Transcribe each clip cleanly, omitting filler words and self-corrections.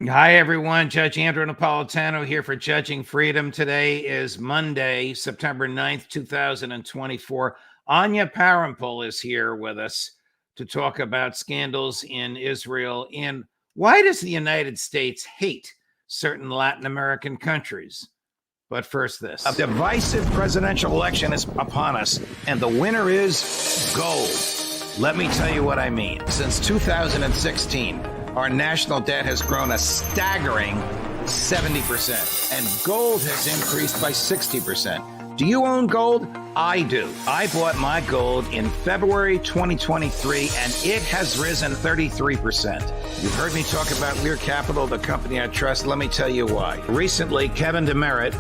Hi, everyone. Judge Andrew Napolitano here for Judging Freedom. Today is Monday, September 9th, 2024. Anya Parampol is here with us to talk about scandals in Israel and why does the United States hate certain Latin American countries? But first, this. A divisive presidential election is upon us, and the winner is gold. Let me tell you what I mean. Since 2016, our national debt has grown a staggering 70%, and gold has increased by 60%. Do you own gold? I do. I bought my gold in February 2023, and it has risen 33%. You've heard me talk about Lear Capital, the company I trust. Let me tell you why. Recently, Kevin DeMeritt,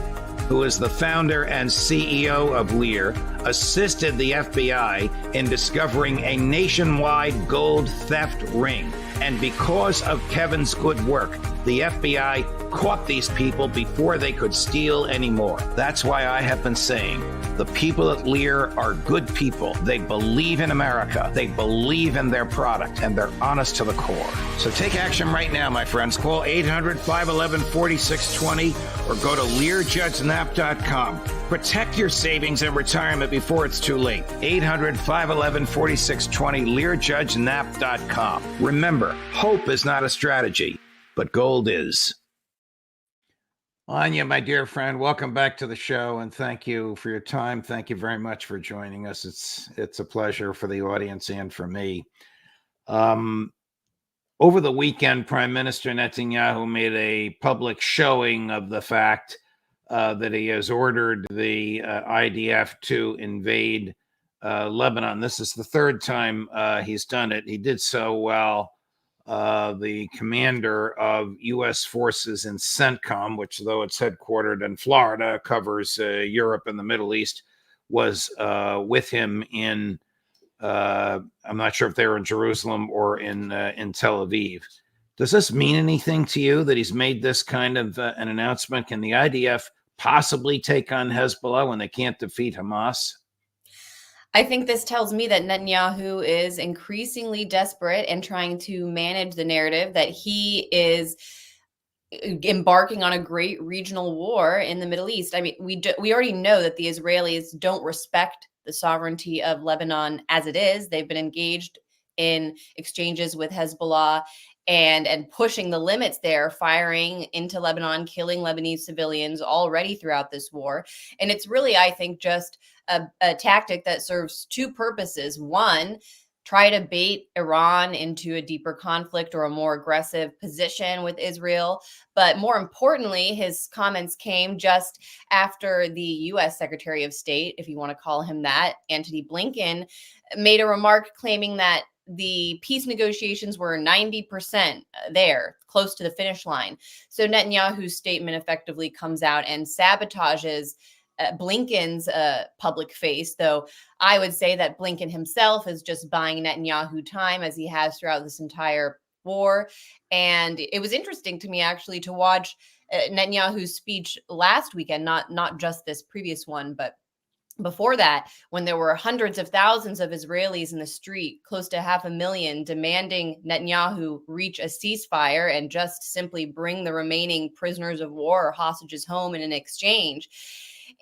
who is the founder and CEO of Lear, assisted the FBI in discovering a nationwide gold theft ring. And because of Kevin's good work, the FBI caught these people before they could steal anymore. That's why I have been saying the people at Lear are good people. They believe in America. They believe in their product, and they're honest to the core. So take action right now, my friends. Call 800-511-4620 or go to LearJudgeNap.com. Protect your savings and retirement before it's too late. 800-511-4620, LearJudgeNap.com. Remember, hope is not a strategy, but gold is. Anya, my dear friend, welcome back to the show, and thank you for your time. Thank you very much for joining us. It's a pleasure for the audience and for me. Over the weekend, Prime Minister Netanyahu made a public showing of the fact that he has ordered the IDF to invade Lebanon. This is the third time he's done it. He did so while the commander of U.S. forces in CENTCOM, which, though it's headquartered in Florida, covers Europe and the Middle East, was with him in, I'm not sure if they were in Jerusalem or in Tel Aviv. Does this mean anything to you that he's made this kind of an announcement? Can the IDF possibly take on Hezbollah when they can't defeat Hamas? I think this tells me that Netanyahu is increasingly desperate and trying to manage the narrative that he is embarking on a great regional war in the Middle East. I mean, we already know that the Israelis don't respect the sovereignty of Lebanon as it is. They've been engaged in exchanges with Hezbollah and pushing the limits there, firing into Lebanon, killing Lebanese civilians already throughout this war. And it's really, I think, just a tactic that serves two purposes. One, try to bait Iran into a deeper conflict or a more aggressive position with Israel. But more importantly, his comments came just after the U.S. Secretary of State, if you want to call him that, Antony Blinken, made a remark claiming that the peace negotiations were 90% there, close to the finish line. So Netanyahu's statement effectively comes out and sabotages Blinken's public face, though I would say that Blinken himself is just buying Netanyahu time, as he has throughout this entire war. And it was interesting to me, actually, to watch Netanyahu's speech last weekend, not just this previous one, but before that, when there were hundreds of thousands of Israelis in the street, close to 500,000, demanding Netanyahu reach a ceasefire and just simply bring the remaining prisoners of war or hostages home in an exchange.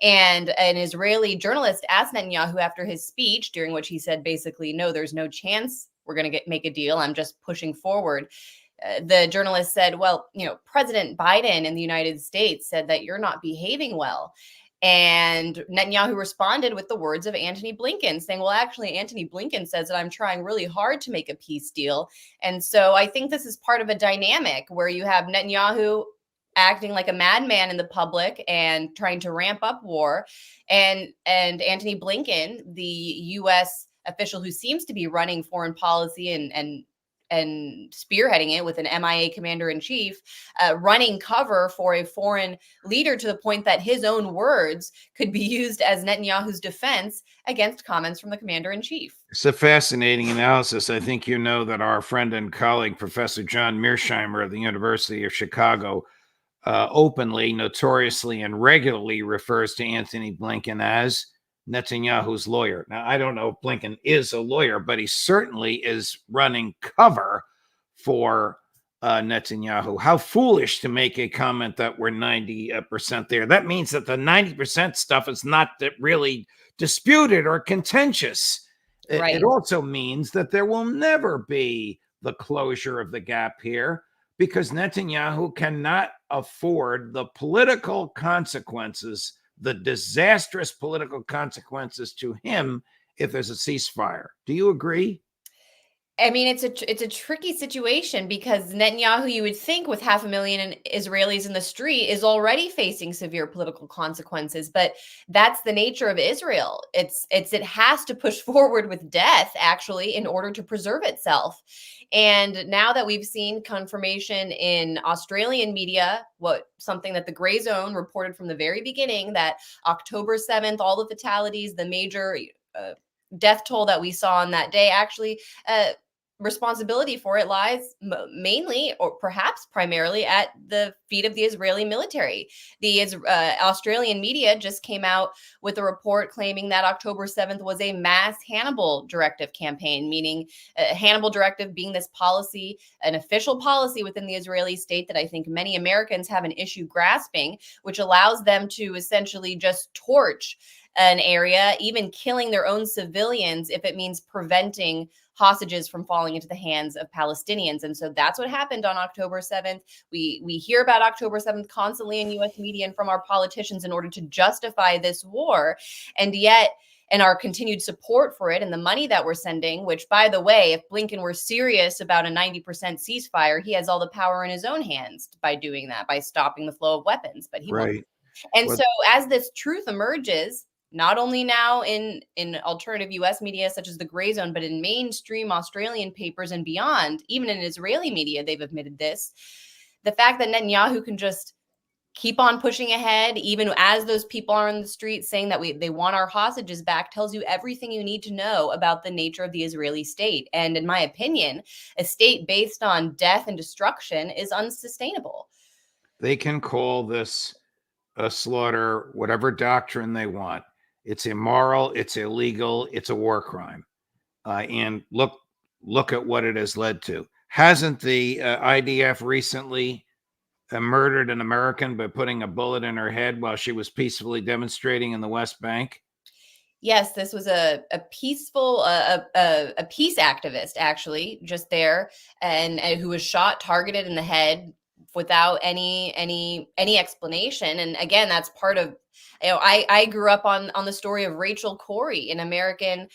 And an Israeli journalist asked Netanyahu after his speech, during which he said, basically, no, there's no chance we're going to make a deal. I'm just pushing forward. The journalist said, well, President Biden in the United States said that you're not behaving well. And Netanyahu responded with the words of Antony Blinken, saying, well, actually, Antony Blinken says that I'm trying really hard to make a peace deal. And so I think this is part of a dynamic where you have Netanyahu acting like a madman in the public and trying to ramp up war. And Antony Blinken, the U.S. official who seems to be running foreign policy and spearheading it with an MIA commander-in-chief, running cover for a foreign leader to the point that his own words could be used as Netanyahu's defense against comments from the commander-in-chief. It's a fascinating analysis. I think you know that our friend and colleague, Professor John Mearsheimer of the University of Chicago, openly, notoriously, and regularly refers to Antony Blinken as Netanyahu's lawyer. Now, I don't know if Blinken is a lawyer, but he certainly is running cover for Netanyahu. How foolish to make a comment that we're 90% there. That means that the 90% stuff is not really disputed or contentious. Right. It also means that there will never be the closure of the gap here because Netanyahu cannot afford the political consequences, the disastrous political consequences to him if there's a ceasefire. Do you agree? I mean, it's a tricky situation because Netanyahu, you would think, with 500,000 Israelis in the street, is already facing severe political consequences. But that's the nature of Israel. It has to push forward with death, actually, in order to preserve itself. And now that we've seen confirmation in Australian media, something that the Gray Zone reported from the very beginning, that October 7th, all the fatalities, the major death toll that we saw on that day, actually responsibility for it lies mainly or perhaps primarily at the feet of the Israeli military. The Australian media just came out with a report claiming that October 7th was a mass Hannibal Directive campaign, meaning Hannibal Directive being this policy, an official policy within the Israeli state that I think many Americans have an issue grasping, which allows them to essentially just torch an area, even killing their own civilians if it means preventing hostages from falling into the hands of Palestinians. And so that's what happened on October 7th. We hear about October 7th constantly in US media and from our politicians in order to justify this war. And yet, and our continued support for it and the money that we're sending, which, by the way, if Blinken were serious about a 90% ceasefire, he has all the power in his own hands by doing that, by stopping the flow of weapons. But he won't. And so as this truth emerges, not only now in alternative US media such as the Gray Zone, but in mainstream Australian papers and beyond, even in Israeli media, they've admitted this. The fact that Netanyahu can just keep on pushing ahead, even as those people are in the street saying that they want our hostages back, tells you everything you need to know about the nature of the Israeli state. And in my opinion, a state based on death and destruction is unsustainable. They can call this a slaughter, whatever doctrine they want. It's immoral, it's illegal, it's a war crime. And look at what it has led to. Hasn't the IDF recently murdered an American by putting a bullet in her head while she was peacefully demonstrating in the West Bank? Yes, this was a peaceful, a peace activist, actually, just there, and who was shot, targeted in the head without any explanation. And again, that's part of, I grew up on the story of Rachel Corrie, an American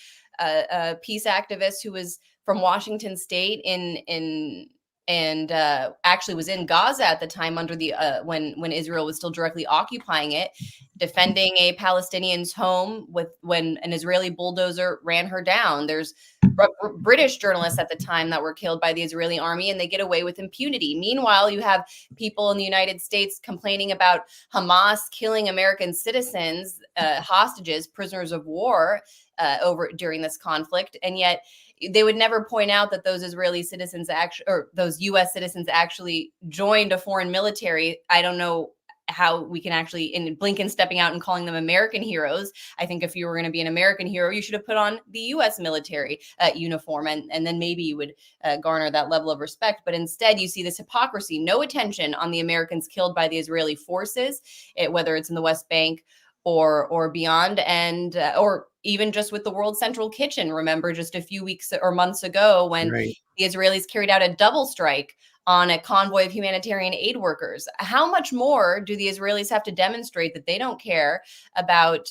peace activist who was from Washington State and actually was in Gaza at the time under the when Israel was still directly occupying it, defending a Palestinian's home when an Israeli bulldozer ran her down. There's British journalists at the time that were killed by the Israeli army, and they get away with impunity. Meanwhile, you have people in the United States complaining about Hamas killing American citizens, hostages, prisoners of war during this conflict, and yet they would never point out that those Israeli citizens or those U.S. citizens actually joined a foreign military. I don't know how we can actually, in Blinken stepping out and calling them American heroes. I think if you were going to be an American hero, you should have put on the U.S. military uniform, and then maybe you would garner that level of respect. But instead, you see this hypocrisy, no attention on the Americans killed by the Israeli forces, whether it's in the West Bank or beyond, and or even just with the World Central Kitchen. Remember just a few weeks or months ago when the Israelis carried out a double strike on a convoy of humanitarian aid workers. How much more do the Israelis have to demonstrate that they don't care about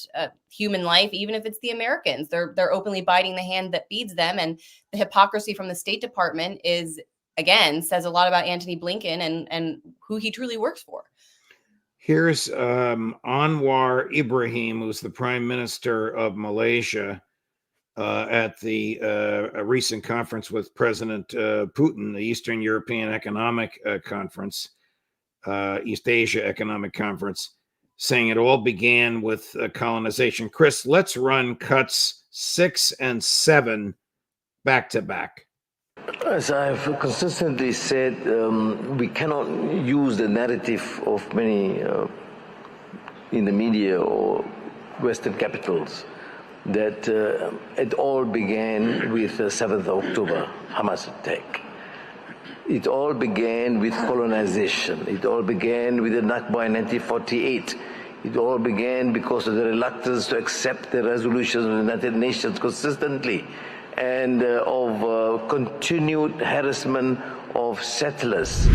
human life, even if it's the Americans? They're openly biting the hand that feeds them. And the hypocrisy from the State Department again, says a lot about Antony Blinken and who he truly works for. Here's Anwar Ibrahim, who's the Prime Minister of Malaysia, at the a recent conference with President Putin, the Eastern European Economic Conference, East Asia Economic Conference, saying it all began with colonization. Chris, let's run cuts 6 and 7 back to back. As I've consistently said, we cannot use the narrative of many in the media or Western capitals that it all began with the 7th of October Hamas attack. It all began with colonization. It all began with the Nakba in 1948. It all began because of the reluctance to accept the resolutions of the United Nations consistently, and of continued harassment of settlers.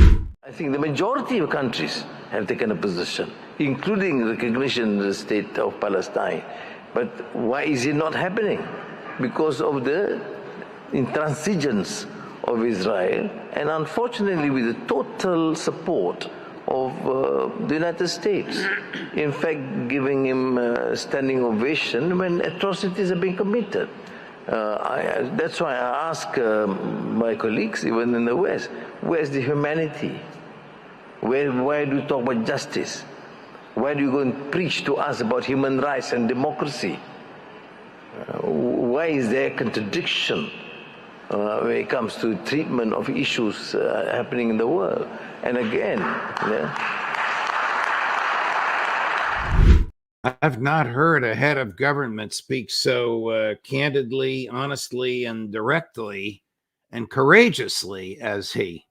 I think the majority of countries have taken a position, including recognition of the state of Palestine. But why is it not happening? Because of the intransigence of Israel, and unfortunately with the total support of the United States. In fact, giving him a standing ovation when atrocities are being committed. That's why I ask my colleagues, even in the West, where's the humanity? Why do you talk about justice? Why do you go and preach to us about human rights and democracy? Why is there contradiction when it comes to treatment of issues happening in the world? And again, I've not heard a head of government speak so candidly, honestly, and directly and courageously as he.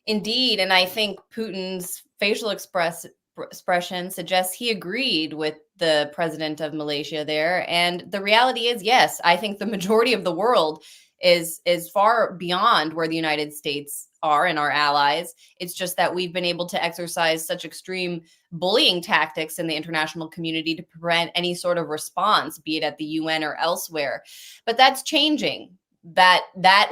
Indeed. And I think Putin's facial expression suggests he agreed with the president of Malaysia there. And the reality is, yes, I think the majority of the world is far beyond where the United States are and our allies. It's just that we've been able to exercise such extreme bullying tactics in the international community to prevent any sort of response, be it at the UN or elsewhere. But that's changing. That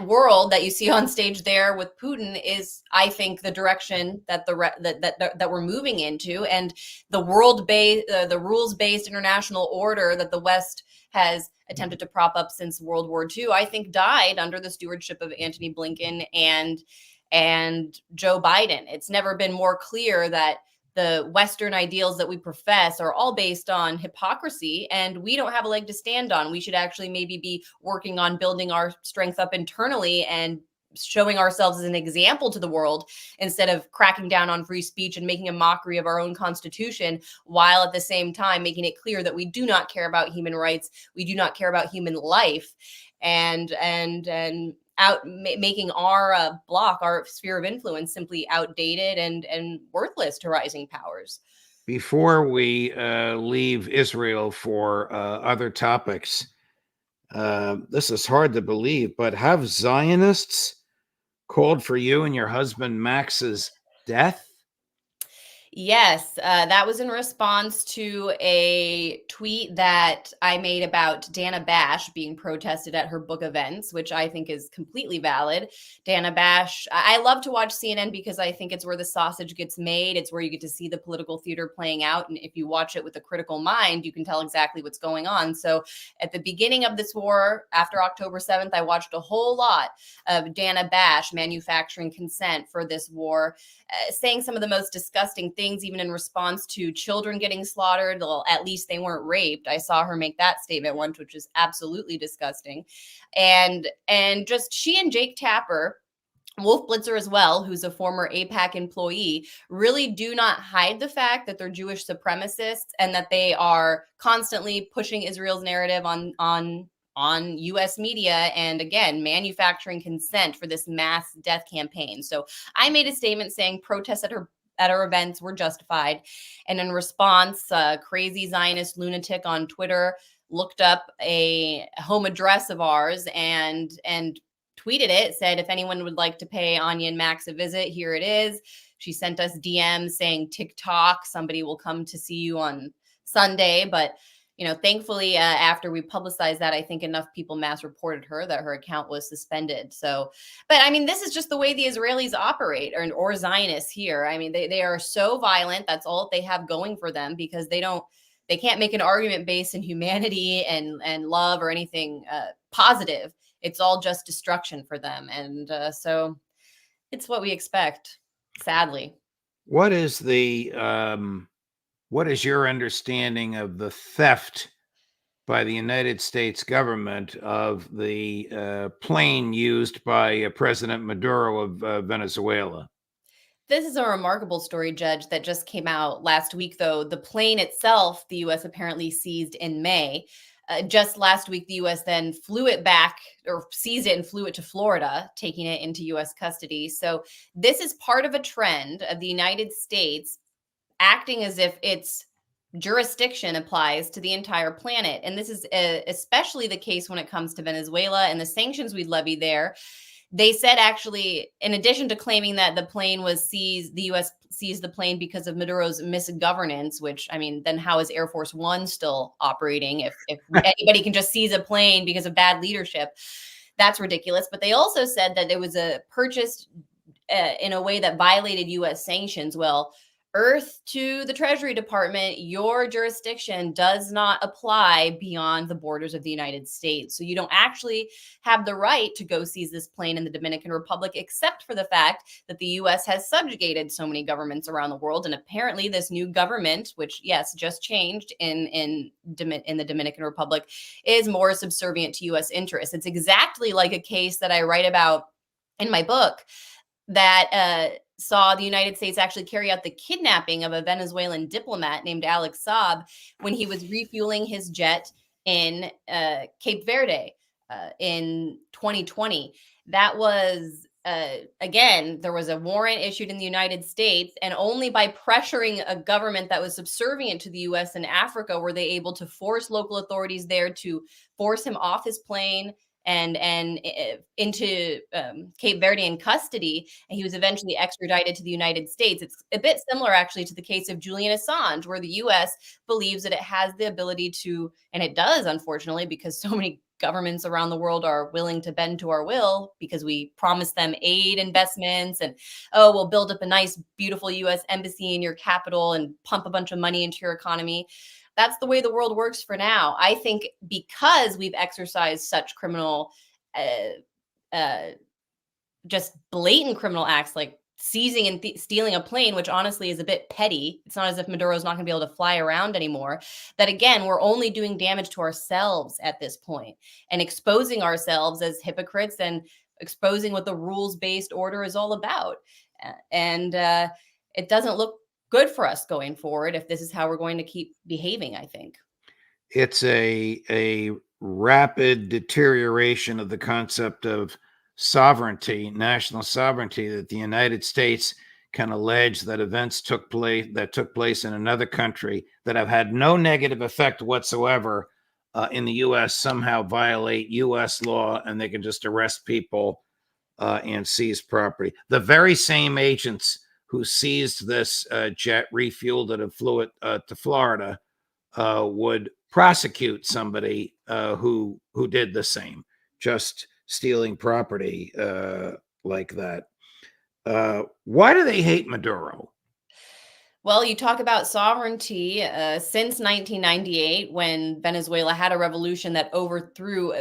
world that you see on stage there with Putin is, I think, the direction that that we're moving into, and the the rules-based international order that the West has attempted to prop up since World War II, I think, died under the stewardship of Antony Blinken and Joe Biden. It's never been more clear that the Western ideals that we profess are all based on hypocrisy, and we don't have a leg to stand on. We should actually maybe be working on building our strength up internally and showing ourselves as an example to the world, instead of cracking down on free speech and making a mockery of our own constitution, while at the same time making it clear that we do not care about human rights, we do not care about human life, and making our block, our sphere of influence, simply outdated and worthless to rising powers. Before we leave Israel for other topics, this is hard to believe, but have Zionists called for you and your husband Max's death? Yes, that was in response to a tweet that I made about Dana Bash being protested at her book events, which I think is completely valid. Dana Bash, I love to watch CNN because I think it's where the sausage gets made. It's where you get to see the political theater playing out. And if you watch it with a critical mind, you can tell exactly what's going on. So at the beginning of this war, after October 7th, I watched a whole lot of Dana Bash manufacturing consent for this war, saying some of the most disgusting things, even in response to children getting slaughtered. Well, at least they weren't raped. I saw her make that statement once, which is absolutely disgusting. And just she and Jake Tapper, Wolf Blitzer as well, who's a former AIPAC employee, really do not hide the fact that they're Jewish supremacists and that they are constantly pushing Israel's narrative on US media, and again, manufacturing consent for this mass death campaign. So I made a statement saying protests at our events were justified. And in response, a crazy Zionist lunatic on Twitter looked up a home address of ours and tweeted it, said, if anyone would like to pay Anya and Max a visit, here it is. She sent us DMs saying, TikTok, somebody will come to see you on Sunday. But thankfully, after we publicized that, I think enough people mass reported her that her account was suspended. So, but I mean, this is just the way the Israelis operate, or Zionists here. I mean, they are so violent. That's all they have going for them, because they can't make an argument based in humanity and love or anything positive. It's all just destruction for them. And so it's what we expect, sadly. What is your understanding of the theft by the United States government of the plane used by President Maduro of Venezuela? This is a remarkable story, Judge, that just came out last week, though. The plane itself, the U.S. apparently seized in May. Just last week, the U.S. then flew it back, or seized it and flew it to Florida, taking it into U.S. custody. So this is part of a trend of the United States acting as if its jurisdiction applies to the entire planet. And this is especially the case when it comes to Venezuela and the sanctions we levy there. They said, actually, in addition to claiming that the plane was seized, the U.S. seized the plane because of Maduro's misgovernance, which, I mean, then how is Air Force One still operating if anybody can just seize a plane because of bad leadership? That's ridiculous. But they also said that it was purchased in a way that violated U.S. sanctions. Well, Earth to the Treasury Department, your jurisdiction does not apply beyond the borders of the United States. So you don't actually have the right to go seize this plane in the Dominican Republic, except for the fact that the U.S. has subjugated so many governments around the world. And apparently this new government, which, yes, just changed in the Dominican Republic, is more subservient to U.S. interests. It's exactly like a case that I write about in my book that saw the United States actually carry out the kidnapping of a Venezuelan diplomat named Alex Saab when he was refueling his jet in Cape Verde in 2020. That was, again, there was a warrant issued in the United States, and only by pressuring a government that was subservient to the U.S. in Africa were they able to force local authorities there to force him off his plane and into Cape Verde in custody, and he was eventually extradited to the United States. It's a bit similar, actually, to the case of Julian Assange, where the U.S. believes that it has the ability to, and it does, unfortunately, because so many governments around the world are willing to bend to our will because we promise them aid investments and, oh, we'll build up a nice, beautiful U.S. embassy in your capital and pump a bunch of money into your economy. That's the way the world works for now. I think because we've exercised such criminal, just blatant criminal acts like seizing and stealing a plane, which honestly is a bit petty. It's not as if Maduro's not going to be able to fly around anymore. That, again, we're only doing damage to ourselves at this point and exposing ourselves as hypocrites and exposing what the rules-based order is all about. And it doesn't look good for us going forward if this is how we're going to keep behaving, I think. It's a rapid deterioration of the concept of sovereignty, national sovereignty, that the United States can allege that events took place in another country that have had no negative effect whatsoever in the U.S. somehow violate U.S. law, and they can just arrest people and seize property. The very same agents who seized this jet, refueled it, and flew it to Florida, would prosecute somebody who did the same, just stealing property like that. Why do they hate Maduro? Well, you talk about sovereignty. Since 1998, when Venezuela had a revolution that overthrew,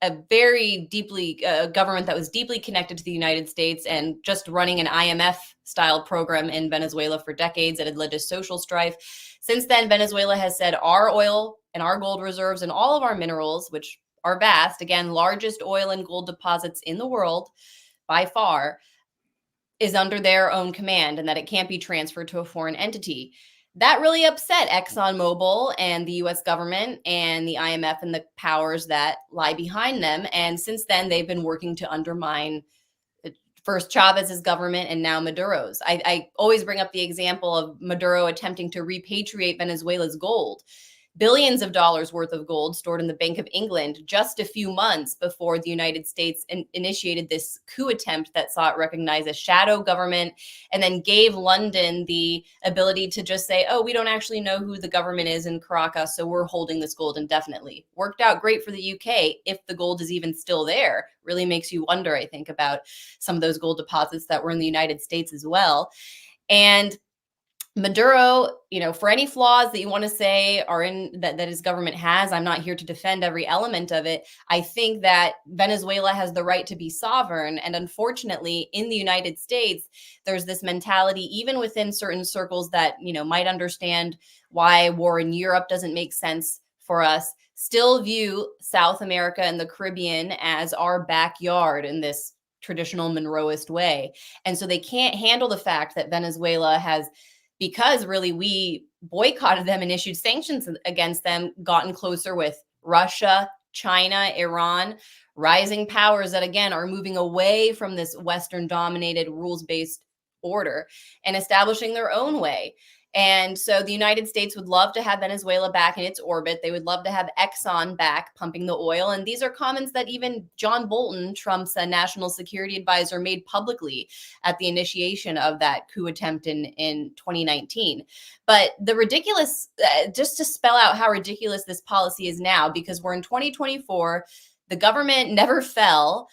a very deeply government that was deeply connected to the United States and just running an IMF-style program in Venezuela for decades that had led to social strife. Since then, Venezuela has said our oil and our gold reserves and all of our minerals, which are vast, again, largest oil and gold deposits in the world by far, is under their own command and that it can't be transferred to a foreign entity. That really upset ExxonMobil and the U.S. government and the IMF and the powers that lie behind them. And since then, they've been working to undermine first Chavez's government and now Maduro's. I always bring up the example of Maduro attempting to repatriate Venezuela's gold. Billions of dollars worth of gold stored in the Bank of England just a few months before the United States initiated this coup attempt that saw it recognize a shadow government and then gave London the ability to just say, oh, we don't actually know who the government is in Caracas, so we're holding this gold indefinitely. Worked out great for the UK if the gold is even still there. Really makes you wonder, I think, about some of those gold deposits that were in the United States as well. And Maduro, for any flaws that you want to say are in that his government has, I'm not here to defend every element of it. I think that Venezuela has the right to be sovereign. And unfortunately, in the United States, there's this mentality, even within certain circles that, might understand why war in Europe doesn't make sense for us, still view South America and the Caribbean as our backyard in this traditional Monroeist way. And so they can't handle the fact that Venezuela has, because really we boycotted them and issued sanctions against them, gotten closer with Russia, China, Iran, rising powers that, again, are moving away from this Western-dominated rules-based order and establishing their own way. And so the United States would love to have Venezuela back in its orbit. They would love to have Exxon back pumping the oil. And these are comments that even John Bolton, Trump's national security advisor, made publicly at the initiation of that coup attempt in 2019. But the ridiculous, just to spell out how ridiculous this policy is now, because we're in 2024, the government never fell.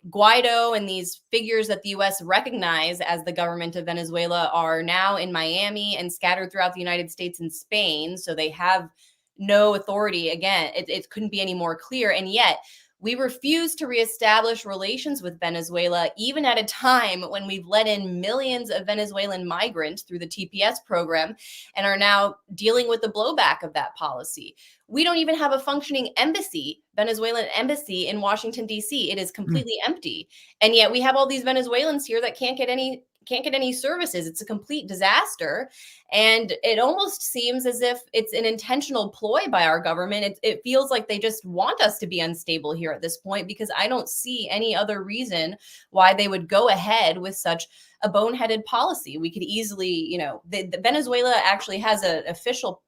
Guaido and these figures that the U.S. recognize as the government of Venezuela are now in Miami and scattered throughout the United States and Spain. So they have no authority. Again, it couldn't be any more clear. And yet we refuse to reestablish relations with Venezuela, even at a time when we've let in millions of Venezuelan migrants through the TPS program and are now dealing with the blowback of that policy. We don't even have a functioning embassy, Venezuelan embassy in Washington, D.C. It is completely empty. And yet we have all these Venezuelans here that can't get any services. It's a complete disaster. And it almost seems as if it's an intentional ploy by our government. It feels like they just want us to be unstable here at this point, because I don't see any other reason why they would go ahead with such a boneheaded policy. We could easily, the Venezuela actually has an official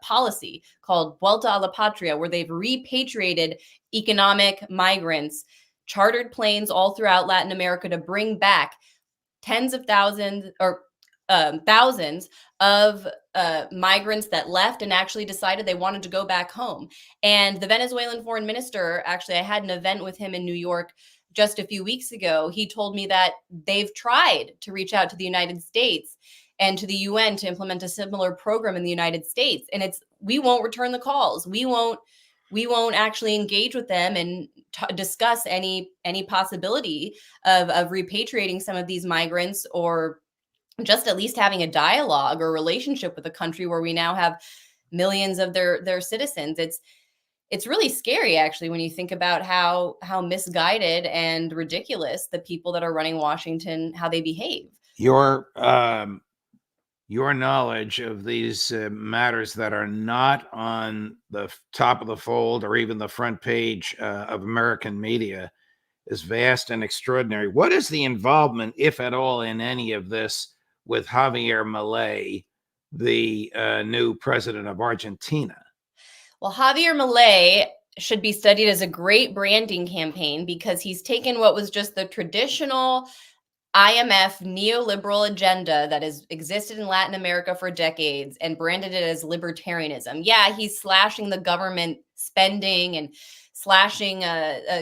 policy called Vuelta a la Patria, where they've repatriated economic migrants, chartered planes all throughout Latin America to bring back tens of thousands or thousands of migrants that left and actually decided they wanted to go back home. And the Venezuelan foreign minister, actually, I had an event with him in New York just a few weeks ago. He told me that they've tried to reach out to the United States and to the UN to implement a similar program in the United States. And we won't return the calls. We won't actually engage with them and discuss any possibility of repatriating some of these migrants, or just at least having a dialogue or relationship with a country where we now have millions of their citizens. It's really scary, actually, when you think about how misguided and ridiculous the people that are running Washington, how they behave. Your knowledge of these matters that are not on the top of the fold or even the front page of American media is vast and extraordinary. What is the involvement, if at all, in any of this with Javier Milei, the new president of Argentina? Well, Javier Milei should be studied as a great branding campaign, because he's taken what was just the traditional IMF neoliberal agenda that has existed in Latin America for decades and branded it as libertarianism. Yeah, he's slashing the government spending and slashing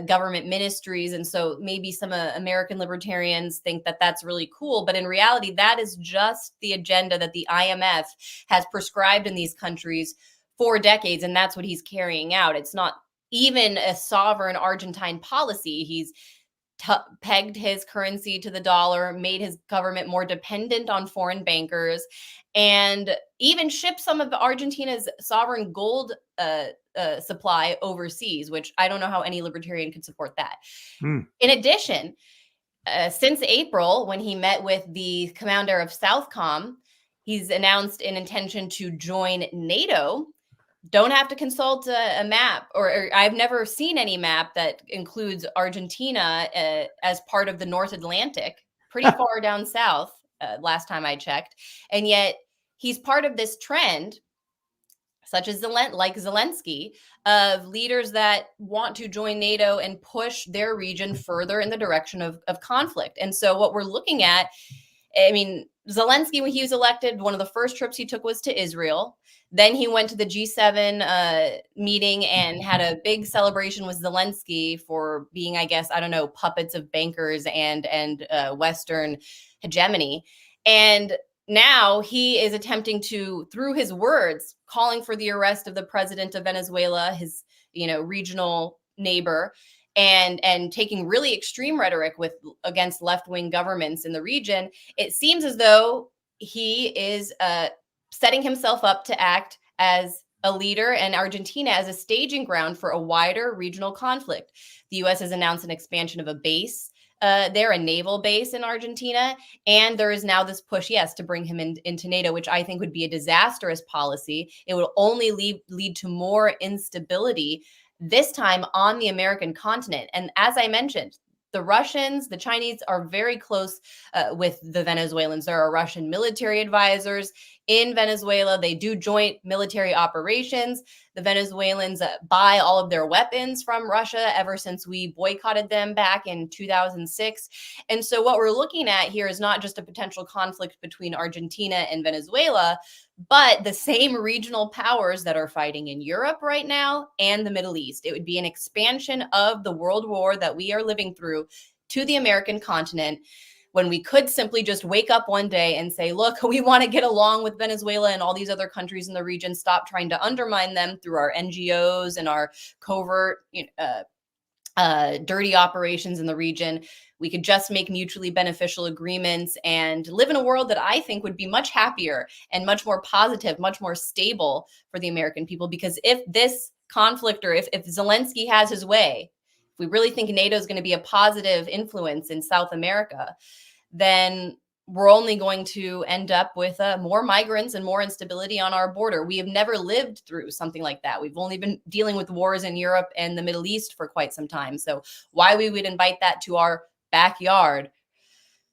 government ministries. And so maybe some American libertarians think that that's really cool. But in reality, that is just the agenda that the IMF has prescribed in these countries for decades. And that's what he's carrying out. It's not even a sovereign Argentine policy. He's pegged his currency to the dollar, made his government more dependent on foreign bankers, and even shipped some of Argentina's sovereign gold supply overseas, which I don't know how any libertarian could support that. In addition, since April, when he met with the commander of Southcom, he's announced an intention to join NATO. Don't have to consult a map, or I've never seen any map that includes Argentina as part of the North Atlantic, pretty far down south, last time I checked. And yet he's part of this trend, such as Zelensky, of leaders that want to join NATO and push their region further in the direction of conflict. And so what we're looking at, I mean, Zelensky, when he was elected, one of the first trips he took was to Israel. Then he went to the G7 meeting and had a big celebration with Zelensky for being, I guess, I don't know, puppets of bankers and Western hegemony. And now he is attempting to, through his words, calling for the arrest of the president of Venezuela, his regional neighbor, and taking really extreme rhetoric against left-wing governments in the region. It seems as though he is setting himself up to act as a leader and Argentina as a staging ground for a wider regional conflict. The U.S. has announced an expansion of a base there, a naval base in Argentina. And there is now this push, yes, to bring him into NATO, which I think would be a disastrous policy. It would only lead to more instability, this time on the American continent. And as I mentioned, the Russians, the Chinese are very close with the Venezuelans. There are Russian military advisors in Venezuela. They do joint military operations. The Venezuelans buy all of their weapons from Russia ever since we boycotted them back in 2006. And so what we're looking at here is not just a potential conflict between Argentina and Venezuela, but the same regional powers that are fighting in Europe right now and the Middle East. It would be an expansion of the world war that we are living through to the American continent, when we could simply just wake up one day and say, look, we want to get along with Venezuela and all these other countries in the region, stop trying to undermine them through our NGOs and our covert, dirty operations in the region. We could just make mutually beneficial agreements and live in a world that I think would be much happier and much more positive, much more stable for the American people. Because if this conflict, or if Zelensky has his way, if we really think NATO is going to be a positive influence in South America, then we're only going to end up with more migrants and more instability on our border. We have never lived through something like that. We've only been dealing with wars in Europe and the Middle East for quite some time. So why we would invite that to our backyard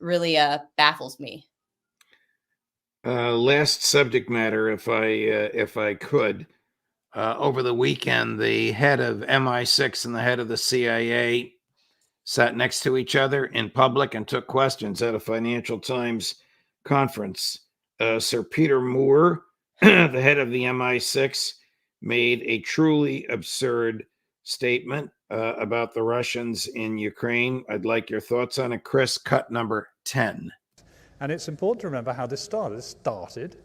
really baffles me. Last subject matter, if I could. Over the weekend, the head of MI6 and the head of the CIA sat next to each other in public and took questions at a Financial Times conference. Sir Peter Moore, the head of the MI6, made a truly absurd statement about the Russians in Ukraine. I'd like your thoughts on it. Chris, cut number 10. And it's important to remember how this started. It started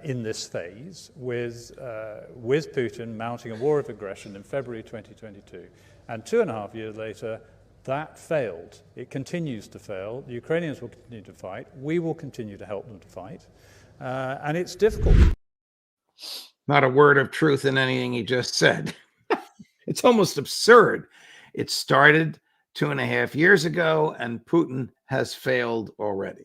in this phase with Putin mounting a war of aggression in February 2022. And 2.5 years later, that failed. It continues to fail. The Ukrainians will continue to fight. We will continue to help them to fight. And it's difficult. Not a word of truth in anything he just said. It's almost absurd. It started 2.5 years ago, and Putin has failed already.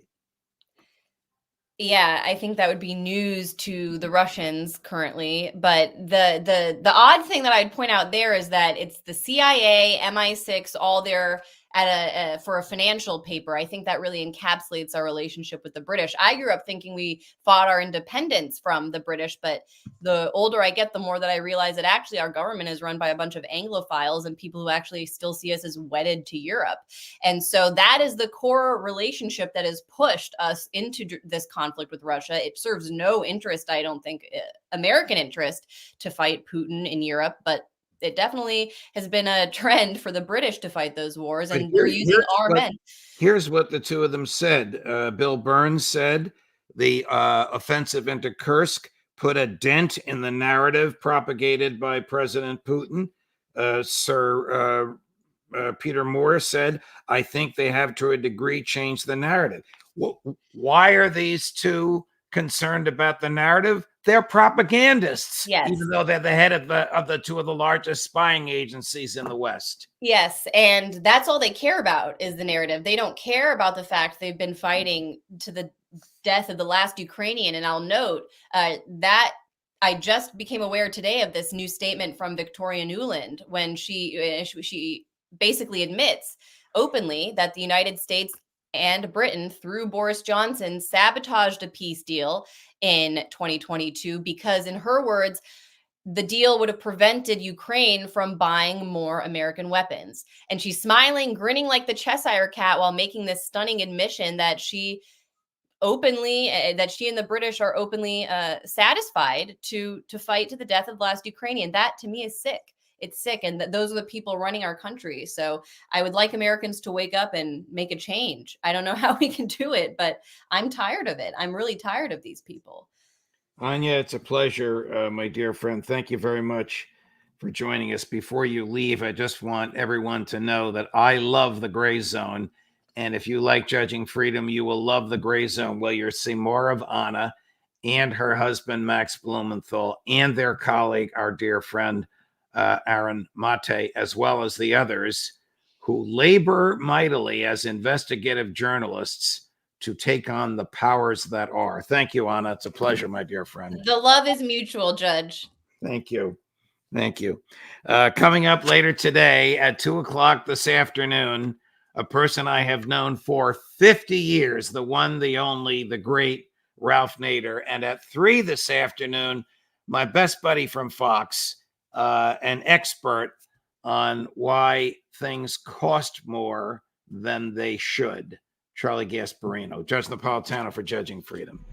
Yeah, I think that would be news to the Russians currently. But the odd thing that I'd point out there is that it's the CIA, MI6, all there at for a financial paper. I think that really encapsulates our relationship with the British. I grew up thinking we fought our independence from the British, but the older I get, the more that I realize that actually our government is run by a bunch of Anglophiles and people who actually still see us as wedded to Europe. And so that is the core relationship that has pushed us into this conflict with Russia. It serves no interest, I don't think, American interest to fight Putin in Europe, but it definitely has been a trend for the British to fight those wars, and they're using our men. Here's what the two of them said. Bill Burns said the offensive into Kursk put a dent in the narrative propagated by President Putin. Sir Peter Moore said, I think they have to a degree changed the narrative. Why are these two concerned about the narrative? They're propagandists, yes, even though they're the head of the two of the largest spying agencies in the West. Yes, and that's all they care about is the narrative. They don't care about the fact they've been fighting to the death of the last Ukrainian. And I'll note that I just became aware today of this new statement from Victoria Nuland when she basically admits openly that the United States and Britain, through Boris Johnson, sabotaged a peace deal in 2022 because, in her words, the deal would have prevented Ukraine from buying more American weapons. And she's smiling, grinning like the Cheshire cat while making this stunning admission that she and the British are openly satisfied to fight to the death of the last Ukrainian. That, to me, is sick. It's sick. And those are the people running our country. So I would like Americans to wake up and make a change. I don't know how we can do it, but I'm tired of it. I'm really tired of these people. Anya, it's a pleasure, my dear friend. Thank you very much for joining us. Before you leave, I just want everyone to know that I love the gray zone. And if you like Judging Freedom, you will love the gray zone, where you'll see more of Anna and her husband, Max Blumenthal, and their colleague, our dear friend, Aaron Mate, as well as the others who labor mightily as investigative journalists to take on the powers that are. Thank you, Anna. It's a pleasure, my dear friend. The love is mutual, Judge. Thank you. Thank you. Coming up later today at 2:00 this afternoon, a person I have known for 50 years, the one, the only, the great Ralph Nader. And at 3 this afternoon, my best buddy from Fox, an expert on why things cost more than they should, Charlie Gasparino, Judge Napolitano for Judging Freedom.